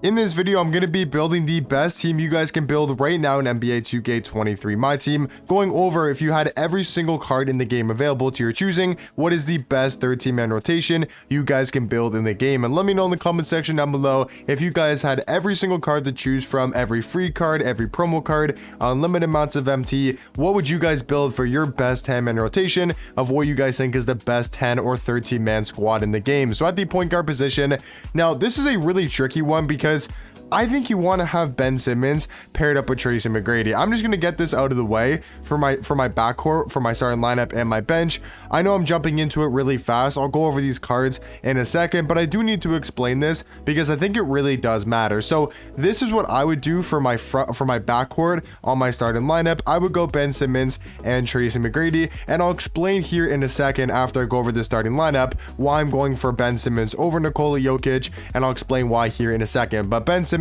In this video, I'm going to be building the best team you guys can build right now in NBA 2K23 My Team, going over if you had every single card in the game available to your choosing, what is the best 13-man rotation you guys can build in the game. And let me know in the comment section down below if you guys had every single card to choose from, every free card, every promo card, unlimited amounts of MT, what would you guys build for your best 10-man rotation of what you guys think is the best 10 or 13-man squad in the game. So at the point guard position, now this is a really tricky one because I think you want to have Ben Simmons paired up with Tracy McGrady. I'm just going to get this out of the way for my backcourt, for my starting lineup and my bench. I know I'm jumping into it really fast. I'll go over these cards in a second, but I do need to explain this because I think it really does matter. So this is what I would do for my backcourt on my starting lineup. I would go Ben Simmons and Tracy McGrady, and I'll explain here in a second after I go over the starting lineup why I'm going for Ben Simmons over Nikola Jokic, and I'll explain why here in a second. But Ben Simmons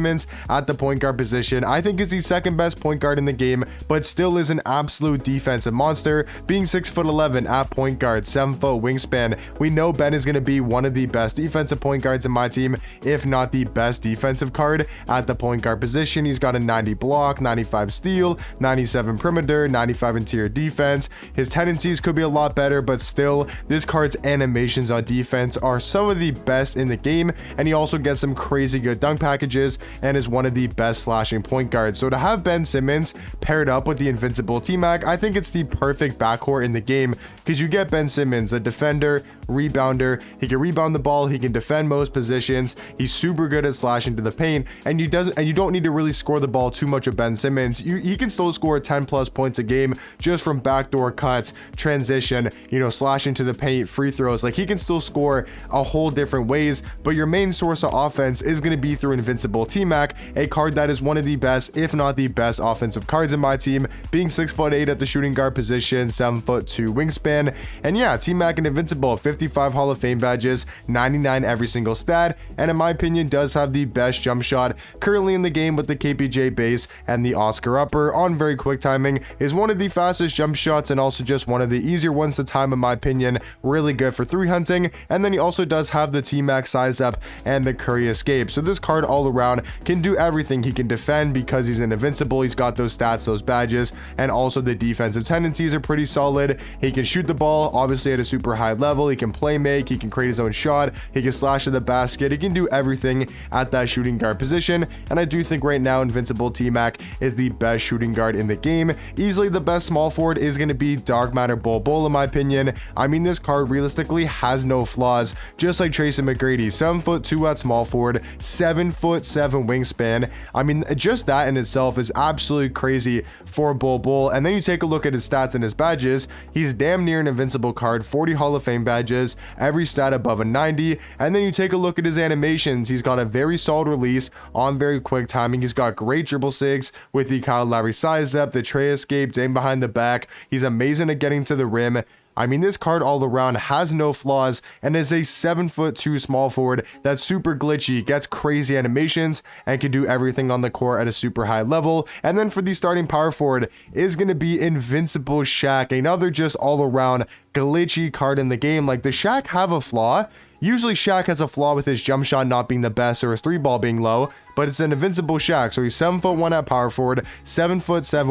at the point guard position, I think is the second best point guard in the game, but still is an absolute defensive monster, being 6'11" at point guard, 7-foot wingspan. We know Ben is going to be one of the best defensive point guards in my team, if not the best defensive card at the point guard position. He's got a 90 block, 95 steal, 97 perimeter, 95 interior defense. His tendencies could be a lot better, but still, this card's animations on defense are some of the best in the game, and he also gets some crazy good dunk packages and is one of the best slashing point guards. So to have Ben Simmons paired up with the invincible T-Mac, I think it's the perfect backcourt in the game because you get Ben Simmons, a defender, rebounder. He can rebound the ball, he can defend most positions, he's super good at slashing to the paint, and you don't need to really score the ball too much with Ben Simmons. He can still score 10 plus points a game just from backdoor cuts, transition, slashing to the paint, free throws. Like, he can still score a whole different ways, but your main source of offense is going to be through invincible T-Mac, a card that is one of the best, if not the best offensive cards in my team, being 6'8" at the shooting guard position, 7'2" wingspan. And yeah, T-Mac and invincible, 55 Hall of Fame badges, 99 every single stat, and in my opinion does have the best jump shot currently in the game with the KPJ base and the Oscar upper on very quick timing, is one of the fastest jump shots and also just one of the easier ones to time in my opinion, really good for 3 hunting. And then he also does have the T-Mac size up and the Curry escape. So this card all around can do everything. He can defend because he's an invincible, he's got those stats, those badges, and also the defensive tendencies are pretty solid. He can shoot the ball obviously at a super high level, he can play make, he can create his own shot, he can slash to the basket, he can do everything at that shooting guard position. And I do think right now invincible T-Mac is the best shooting guard in the game. Easily the best small forward is going to be Dark Matter Bol in my opinion. I mean, this card realistically has no flaws, just like Tracy McGrady, 7'2" at small forward, 7'7" wingspan. I mean, just that in itself is absolutely crazy for Bol. And then you take a look at his stats and his badges, he's damn near an invincible card, 40 Hall of Fame badges, every stat above a 90. And then you take a look at his animations, he's got a very solid release on very quick timing, he's got great dribble sigs with the Kyle Lowry size up, the Trey escape, aim behind the back, he's amazing at getting to the rim. I mean, this card all around has no flaws and is a 7'2" small forward that's super glitchy, gets crazy animations, and can do everything on the court at a super high level. And then for the starting power forward is going to be invincible Shaq, another just all around glitchy card in the game. Like, does Shaq have a flaw? Usually Shaq has a flaw with his jump shot not being the best or his 3-ball being low, but it's an invincible Shaq. So he's 7'1" at power forward, 7'7"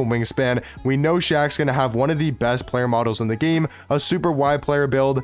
wingspan. We know Shaq's going to have one of the best player models in the game, a super wide player build,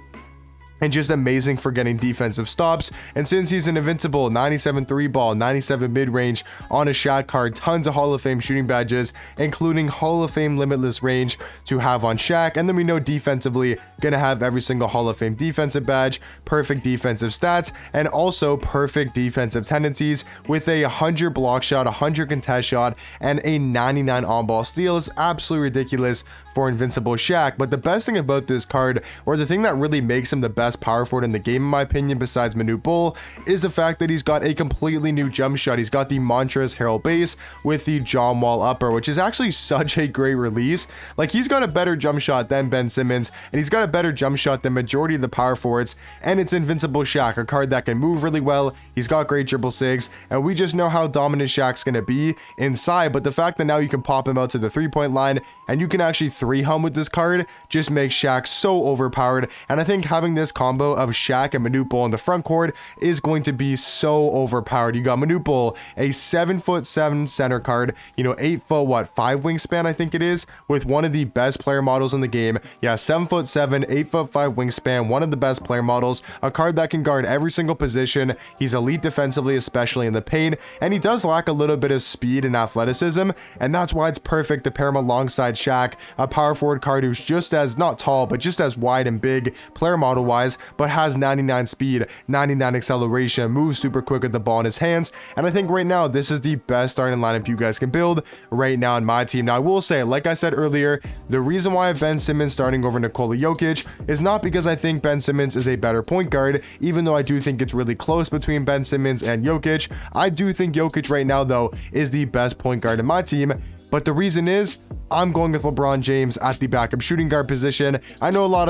and just amazing for getting defensive stops. And since he's an invincible 97 3-ball, 97 mid-range on a Shaq card, tons of Hall of Fame shooting badges, including Hall of Fame limitless range to have on Shaq. And then we know defensively gonna have every single Hall of Fame defensive badge, perfect defensive stats, and also perfect defensive tendencies with a 100 block shot, 100 contest shot, and a 99 on-ball steal. Is absolutely ridiculous for invincible Shaq. But the best thing about this card, or the thing that really makes him the best power forward in the game in my opinion besides Manute Bol, is the fact that he's got a completely new jump shot. He's got the Montrezl Harrell base with the John Wall upper, which is actually such a great release. Like, he's got a better jump shot than Ben Simmons, and he's got a better jump shot than majority of the power forwards, and it's invincible Shaq, a card that can move really well. He's got great dribble sigs, and we just know how dominant Shaq's gonna be inside. But the fact that now you can pop him out to the 3-point line and you can actually 3 hum with this card just makes Shaq so overpowered, and I think having this combo of Shaq and Manute Bol in the front court is going to be so overpowered. You got Manute Bol, a 7'7" center card, 8 foot 5 wingspan, I think it is, with one of the best player models in the game. Yeah, 7'7", 8 foot 5 wingspan, one of the best player models, a card that can guard every single position. He's elite defensively, especially in the paint, and he does lack a little bit of speed and athleticism, and that's why it's perfect to pair him alongside Shaq, a power forward card who's just as, not tall, but just as wide and big player model wise, but has 99 speed, 99 acceleration, moves super quick with the ball in his hands. And I think right now this is the best starting lineup you guys can build right now in my team. Now I will say, like I said earlier, the reason why I have Ben Simmons starting over Nikola Jokic is not because I think Ben Simmons is a better point guard, even though I do think it's really close between Ben Simmons and Jokic. I do think Jokic right now though is the best point guard in my team. But the reason is I'm going with LeBron James at the backup shooting guard position. I know a lot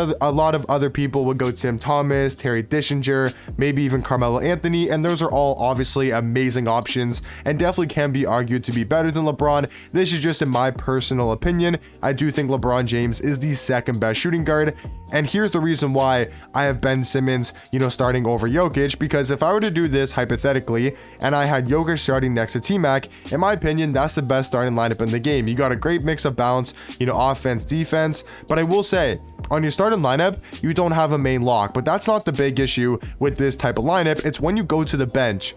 of other people would go Tim Thomas, Terry Dishinger, maybe even Carmelo Anthony, and those are all obviously amazing options and definitely can be argued to be better than LeBron. This is just in my personal opinion. I do think LeBron James is the second best shooting guard, and here's the reason why I have Ben Simmons, starting over Jokic, because if I were to do this hypothetically and I had Jokic starting next to T-Mac, in my opinion, that's the best starting lineup in the game. You got a great mix of balance, offense, defense, but I will say on your starting lineup, you don't have a main lock, but that's not the big issue with this type of lineup. It's when you go to the bench.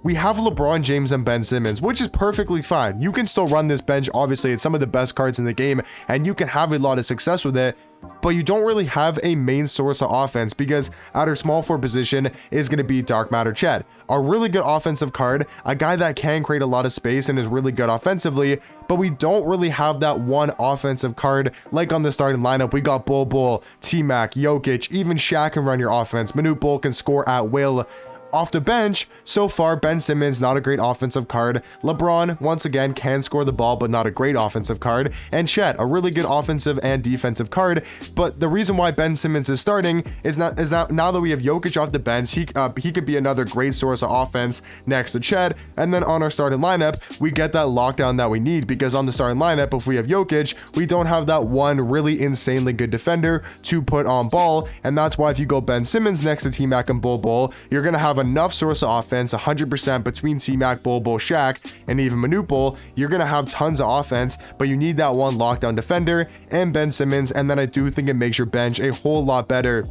We have LeBron James and Ben Simmons, which is perfectly fine. You can still run this bench. Obviously, it's some of the best cards in the game, and you can have a lot of success with it, but you don't really have a main source of offense because at our small forward position is going to be Dark Matter Chet, a really good offensive card, a guy that can create a lot of space and is really good offensively, but we don't really have that one offensive card like on the starting lineup. We got Bol, T-Mac, Jokic, even Shaq can run your offense. Manute Bol can score at will. Off the bench, so far, Ben Simmons, not a great offensive card. LeBron, once again, can score the ball, but not a great offensive card. And Chet, a really good offensive and defensive card. But the reason why Ben Simmons is starting is now that we have Jokic off the bench, he could be another great source of offense next to Chet. And then on our starting lineup, we get that lockdown that we need, because on the starting lineup, if we have Jokic, we don't have that one really insanely good defender to put on ball. And that's why if you go Ben Simmons next to T-Mac and Bol, you're going to have enough source of offense, 100% between T-Mac, Bol, Shaq, and even Manute Bol. You're going to have tons of offense, but you need that one lockdown defender and Ben Simmons, and then I do think it makes your bench a whole lot better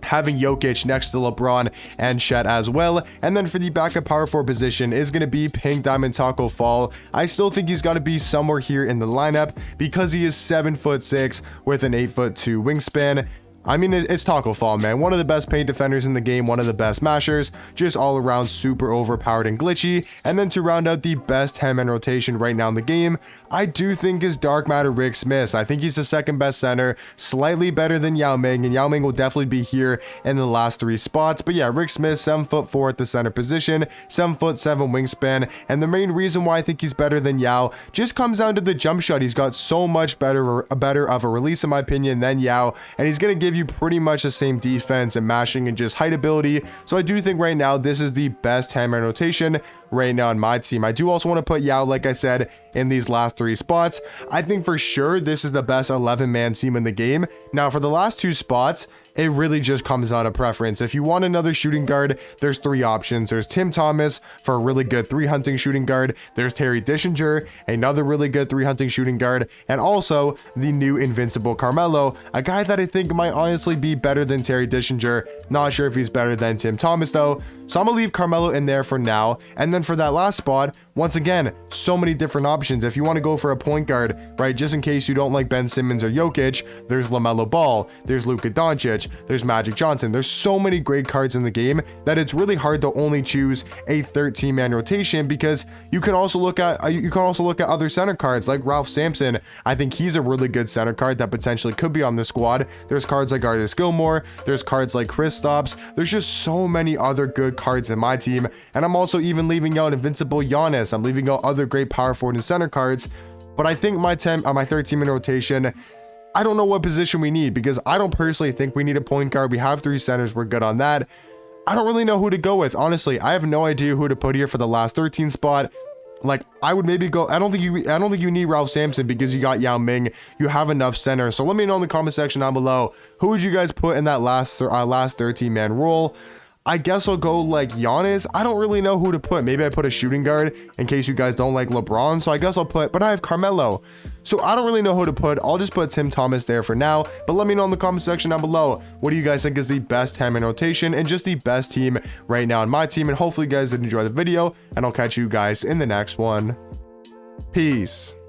having Jokic next to LeBron and Chet as well. And then for the backup power forward position is going to be Pink Diamond Taco Fall. I still think he's got to be somewhere here in the lineup because he is 7'6" with an 8'2" wingspan. I mean, it's Taco Fall, man. One of the best paint defenders in the game, one of the best mashers, just all around super overpowered and glitchy. And then to round out the best 10-man rotation right now in the game, I do think is Dark Matter Rick Smith. I think he's the second best center, slightly better than Yao Ming, and Yao Ming will definitely be here in the last 3 spots. But yeah, Rick Smith, 7'4" at the center position, 7'7" wingspan, and the main reason why I think he's better than Yao just comes down to the jump shot. He's got so much better of a release, in my opinion, than Yao, and he's gonna give you pretty much the same defense and mashing and just height ability. So I do think right now this is the best 10-man rotation right now in my team. I do also want to put Yao, like I said, in these last 3 spots. I think for sure this is the best 11-man team in the game. Now for the last 2 spots, it really just comes down to preference. If you want another shooting guard, there's 3 options. There's Tim Thomas for a really good 3-hunting shooting guard. There's Terry Dishinger, another really good 3-hunting shooting guard. And also the new invincible Carmelo, a guy that I think might honestly be better than Terry Dishinger. Not sure if he's better than Tim Thomas though. So I'm gonna leave Carmelo in there for now. And then for that last spot, once again, so many different options. If you want to go for a point guard, right, just in case you don't like Ben Simmons or Jokic, there's LaMelo Ball, there's Luka Doncic, there's Magic Johnson. There's so many great cards in the game that it's really hard to only choose a 13-man rotation, because you can also look at other center cards like Ralph Sampson. I think he's a really good center card that potentially could be on the squad. There's cards like Artis Gilmore, there's cards like Kristaps. There's just so many other good cards in my team, and I'm also even leaving out Invincible Giannis. I'm leaving out other great power forward and center cards. But I think my 13-man rotation, I don't know what position we need, because I don't personally think we need a point guard. We have 3 centers, we're good on that. I don't really know who to go with, honestly. I have no idea who to put here for the last 13 spot. Like, I would maybe go, I don't think you need Ralph Sampson because you got Yao Ming. You have enough center. So let me know in the comment section down below, who would you guys put in that last 13-man role? I guess I'll go like Giannis. I don't really know who to put. Maybe I put a shooting guard in case you guys don't like LeBron. So I guess I'll put, but I have Carmelo. So I don't really know who to put. I'll just put Tim Thomas there for now. But let me know in the comment section down below, what do you guys think is the best 10-man rotation and just the best team right now in my team? And hopefully you guys did enjoy the video, and I'll catch you guys in the next one. Peace.